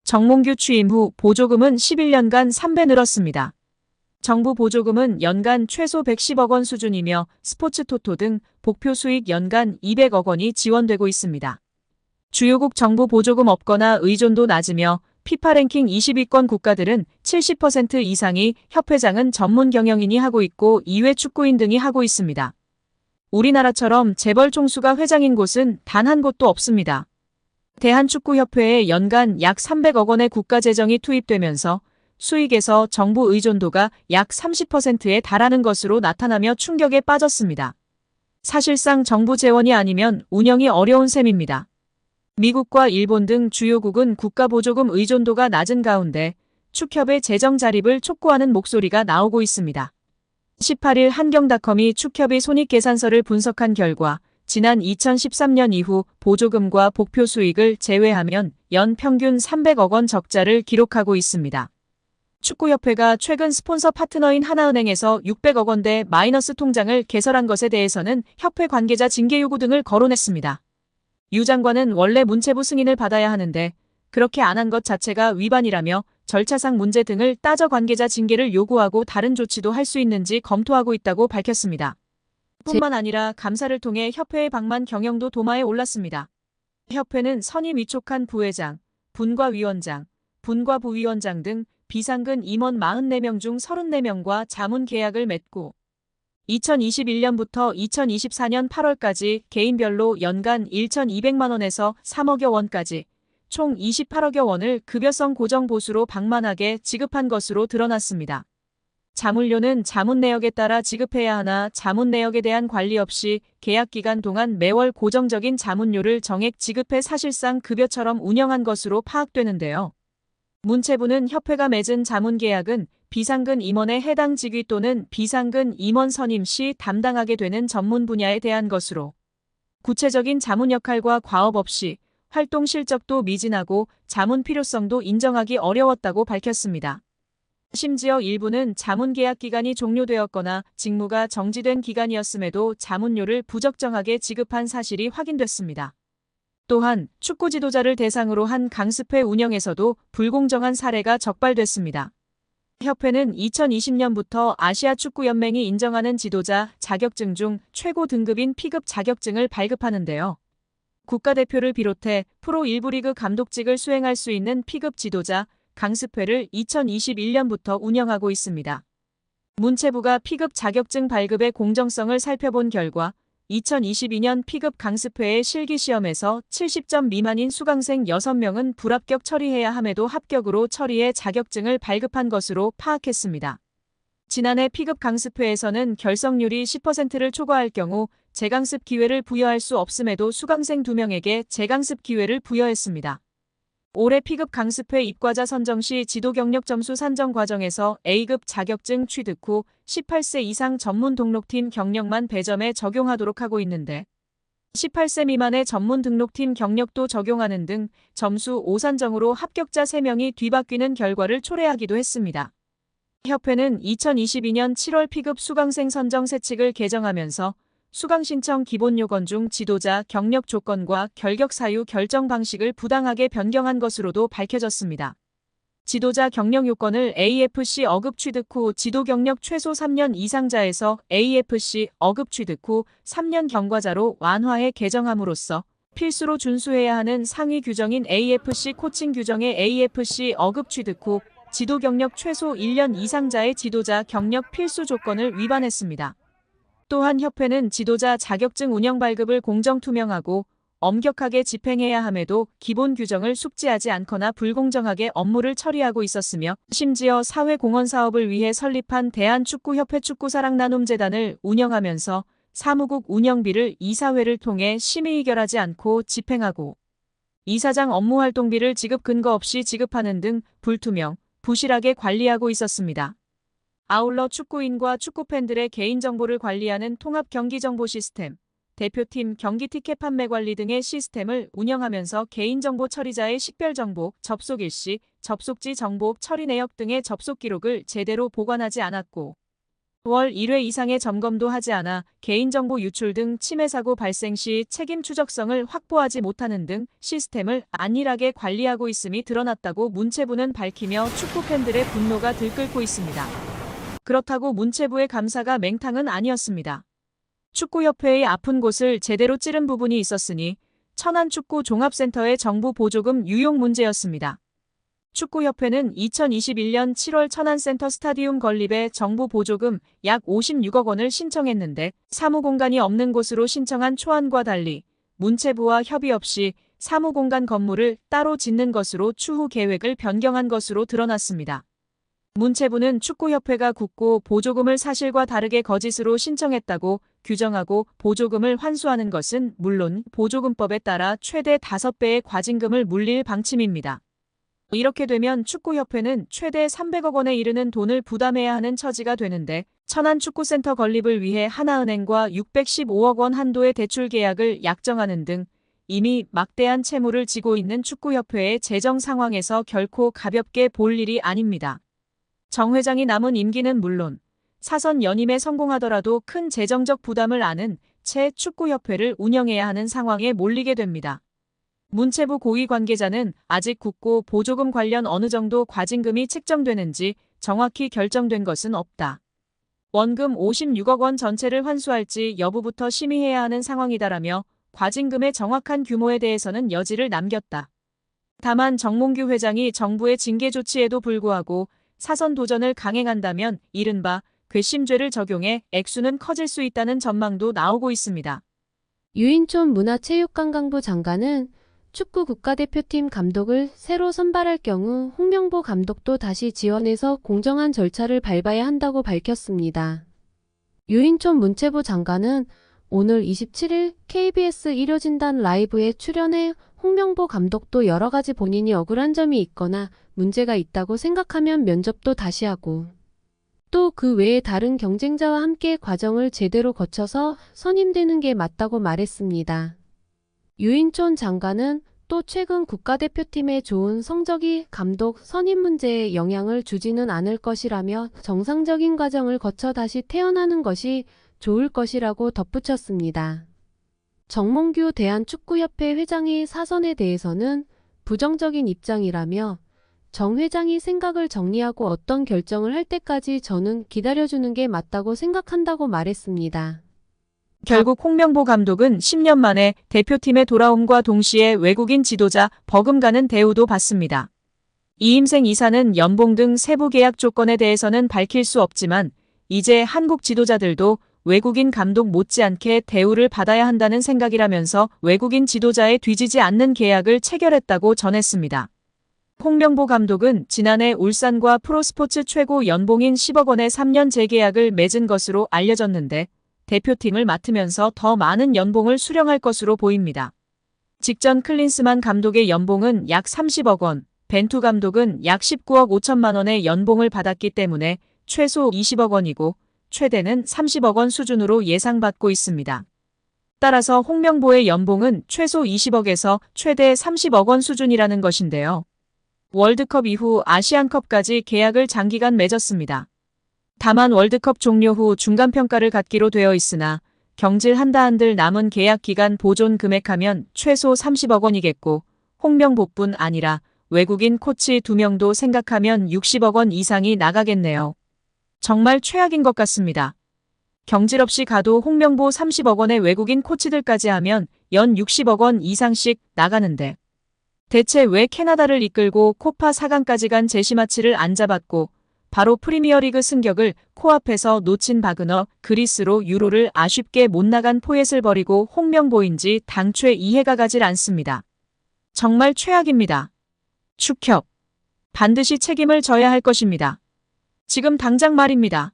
정몽규 취임 후 보조금은 11년간 3배 늘었습니다. 정부 보조금은 연간 최소 110억 원 수준이며 스포츠 토토 등 복표 수익 연간 200억 원이 지원되고 있습니다. 주요국 정부 보조금 없거나 의존도 낮으며 피파 랭킹 20위권 국가들은 70% 이상이 협회장은 전문 경영인이 하고 있고 이외 축구인 등이 하고 있습니다. 우리나라처럼 재벌 총수가 회장인 곳은 단 한 곳도 없습니다. 대한축구협회에 연간 약 300억 원의 국가 재정이 투입되면서 수익에서 정부 의존도가 약 30%에 달하는 것으로 나타나며 충격에 빠졌습니다. 사실상 정부 재원이 아니면 운영이 어려운 셈입니다. 미국과 일본 등 주요국은 국가 보조금 의존도가 낮은 가운데 축협의 재정 자립을 촉구하는 목소리가 나오고 있습니다. 18일 한경닷컴이 축협의 손익계산서를 분석한 결과 지난 2013년 이후 보조금과 복표 수익을 제외하면 연 평균 300억 원 적자를 기록하고 있습니다. 축구협회가 최근 스폰서 파트너인 하나은행에서 600억 원대 마이너스 통장을 개설한 것에 대해서는 협회 관계자 징계 요구 등을 거론했습니다. 유 장관은 원래 문체부 승인을 받아야 하는데 그렇게 안 한 것 자체가 위반이라며 절차상 문제 등을 따져 관계자 징계를 요구하고 다른 조치도 할 수 있는지 검토하고 있다고 밝혔습니다. 뿐만 아니라 감사를 통해 협회의 방만 경영도 도마에 올랐습니다. 협회는 선임 위촉한 부회장, 분과위원장, 분과부위원장 등 비상근 임원 44명 중 34명과 자문 계약을 맺고 2021년부터 2024년 8월까지 개인별로 연간 1,200만 원에서 3억여 원까지 총 28억여 원을 급여성 고정보수로 방만하게 지급한 것으로 드러났습니다. 자문료는 자문 내역에 따라 지급해야 하나 자문 내역에 대한 관리 없이 계약 기간 동안 매월 고정적인 자문료를 정액 지급해 사실상 급여처럼 운영한 것으로 파악되는데요. 문체부는 협회가 맺은 자문 계약은 비상근 임원의 해당 직위 또는 비상근 임원 선임 시 담당하게 되는 전문 분야에 대한 것으로 구체적인 자문 역할과 과업 없이 활동 실적도 미진하고 자문 필요성도 인정하기 어려웠다고 밝혔습니다. 심지어 일부는 자문 계약 기간이 종료되었거나 직무가 정지된 기간이었음에도 자문료를 부적정하게 지급한 사실이 확인됐습니다. 또한 축구 지도자를 대상으로 한 강습회 운영에서도 불공정한 사례가 적발됐습니다. 협회는 2020년부터 아시아축구연맹이 인정하는 지도자 자격증 중 최고 등급인 P급 자격증을 발급하는데요. 국가대표를 비롯해 프로 1부 리그 감독직을 수행할 수 있는 P급 지도자 강습회를 2021년부터 운영하고 있습니다. 문체부가 P급 자격증 발급의 공정성을 살펴본 결과 2022년 P급 강습회의 실기시험에서 70점 미만인 수강생 6명은 불합격 처리해야 함에도 합격으로 처리해 자격증을 발급한 것으로 파악했습니다. 지난해 P급 강습회에서는 결석률이 10%를 초과할 경우 재강습 기회를 부여할 수 없음에도 수강생 2명에게 재강습 기회를 부여했습니다. 올해 P급 강습회 입과자 선정 시 지도경력 점수 산정 과정에서 A급 자격증 취득 후 18세 이상 전문 등록팀 경력만 배점에 적용하도록 하고 있는데 18세 미만의 전문 등록팀 경력도 적용하는 등 점수 오산정으로 합격자 3명이 뒤바뀌는 결과를 초래하기도 했습니다. 협회는 2022년 7월 P급 수강생 선정 세칙을 개정하면서 수강 신청 기본 요건 중 지도자 경력 조건과 결격 사유 결정 방식을 부당하게 변경한 것으로도 밝혀졌습니다. 지도자 경력 요건을 AFC 어급 취득 후 지도 경력 최소 3년 이상자에서 AFC 어급 취득 후 3년 경과자로 완화해 개정함으로써 필수로 준수해야 하는 상위 규정인 AFC 코칭 규정의 AFC 어급 취득 후 지도 경력 최소 1년 이상자의 지도자 경력 필수 조건을 위반했습니다. 또한 협회는 지도자 자격증 운영 발급을 공정투명하고 엄격하게 집행해야 함에도 기본 규정을 숙지하지 않거나 불공정하게 업무를 처리하고 있었으며 심지어 사회공헌 사업을 위해 설립한 대한축구협회 축구사랑나눔재단을 운영하면서 사무국 운영비를 이사회를 통해 심의 의결하지 않고 집행하고 이사장 업무활동비를 지급 근거 없이 지급하는 등 불투명, 부실하게 관리하고 있었습니다. 아울러 축구인과 축구팬들의 개인정보를 관리하는 통합경기정보 시스템, 대표팀 경기 티켓 판매 관리 등의 시스템을 운영하면서 개인정보 처리자의 식별정보, 접속 일시, 접속지 정보 처리 내역 등의 접속 기록을 제대로 보관하지 않았고 월 1회 이상의 점검도 하지 않아 개인정보 유출 등 침해 사고 발생 시 책임 추적성을 확보하지 못하는 등 시스템을 안일하게 관리하고 있음이 드러났다고 문체부는 밝히며 축구 팬들의 분노가 들끓고 있습니다. 그렇다고 문체부의 감사가 맹탕은 아니었습니다. 축구협회의 아픈 곳을 제대로 찌른 부분이 있었으니 천안축구종합센터의 정부 보조금 유용 문제였습니다. 축구협회는 2021년 7월 천안센터 스타디움 건립에 정부 보조금 약 56억 원을 신청했는데 사무공간이 없는 곳으로 신청한 초안과 달리 문체부와 협의 없이 사무공간 건물을 따로 짓는 것으로 추후 계획을 변경한 것으로 드러났습니다. 문체부는 축구협회가 굳고 보조금을 사실과 다르게 거짓으로 신청했다고 규정하고 보조금을 환수하는 것은 물론 보조금법에 따라 최대 5배의 과징금을 물릴 방침입니다. 이렇게 되면 축구협회는 최대 300억 원에 이르는 돈을 부담해야 하는 처지가 되는데 천안축구센터 건립을 위해 하나은행과 615억 원 한도의 대출 계약을 약정하는 등 이미 막대한 채무를 지고 있는 축구협회의 재정 상황에서 결코 가볍게 볼 일이 아닙니다. 정 회장이 남은 임기는 물론 사선 연임에 성공하더라도 큰 재정적 부담을 안은 채 축구협회를 운영해야 하는 상황에 몰리게 됩니다. 문체부 고위 관계자는 아직 굳고 보조금 관련 어느 정도 과징금이 책정되는지 정확히 결정된 것은 없다. 원금 56억 원 전체를 환수할지 여부부터 심의해야 하는 상황이다라며 과징금의 정확한 규모에 대해서는 여지를 남겼다. 다만 정몽규 회장이 정부의 징계 조치에도 불구하고 사선 도전을 강행한다면 이른바 괘씸죄를 적용해 액수는 커질 수 있다는 전망도 나오고 있습니다. 유인촌 문화체육관광부 장관은 축구 국가대표팀 감독을 새로 선발할 경우 홍명보 감독도 다시 지원해서 공정한 절차를 밟아야 한다고 밝혔습니다. 유인촌 문체부 장관은 오늘 27일 KBS 일요진단 라이브에 출연해 홍명보 감독도 여러 가지 본인이 억울한 점이 있거나 문제가 있다고 생각하면 면접도 다시 하고 또 그 외에 다른 경쟁자와 함께 과정을 제대로 거쳐서 선임되는 게 맞다고 말했습니다. 유인촌 장관은 또 최근 국가대표팀의 좋은 성적이 감독 선임 문제에 영향을 주지는 않을 것이라며 정상적인 과정을 거쳐 다시 태어나는 것이 좋을 것이라고 덧붙였습니다. 정몽규 대한축구협회 회장의 사선에 대해서는 부정적인 입장이라며 정 회장이 생각을 정리하고 어떤 결정을 할 때까지 저는 기다려주는 게 맞다고 생각한다고 말했습니다. 결국 홍명보 감독은 10년 만에 대표팀에 돌아옴과 동시에 외국인 지도자 버금가는 대우도 받습니다. 이임생 이사는 연봉 등 세부 계약 조건에 대해서는 밝힐 수 없지만 이제 한국 지도자들도 외국인 감독 못지않게 대우를 받아야 한다는 생각이라면서 외국인 지도자에 뒤지지 않는 계약을 체결했다고 전했습니다. 홍명보 감독은 지난해 울산과 프로스포츠 최고 연봉인 10억 원의 3년 재계약을 맺은 것으로 알려졌는데 대표팀을 맡으면서 더 많은 연봉을 수령할 것으로 보입니다. 직전 클린스만 감독의 연봉은 약 30억 원, 벤투 감독은 약 19억 5천만 원의 연봉을 받았기 때문에 최소 20억 원이고 최대는 30억 원 수준으로 예상받고 있습니다. 따라서 홍명보의 연봉은 최소 20억에서 최대 30억 원 수준이라는 것인데요. 월드컵 이후 아시안컵까지 계약을 장기간 맺었습니다. 다만 월드컵 종료 후 중간평가를 갖기로 되어 있으나 경질 한들 남은 계약 기간 보존 금액하면 최소 30억 원이겠고 홍명보뿐 아니라 외국인 코치 2명도 생각하면 60억 원 이상이 나가겠네요. 정말 최악인 것 같습니다. 경질 없이 가도 홍명보 30억 원의 외국인 코치들까지 하면 연 60억 원 이상씩 나가는데 대체 왜 캐나다를 이끌고 코파 4강까지 간 제시마치를 안 잡았고 바로 프리미어리그 승격을 코앞에서 놓친 바그너 그리스로 유로를 아쉽게 못 나간 포엣을 버리고 홍명보인지 당최 이해가 가질 않습니다. 정말 최악입니다. 축협. 반드시 책임을 져야 할 것입니다. 지금 당장 말입니다.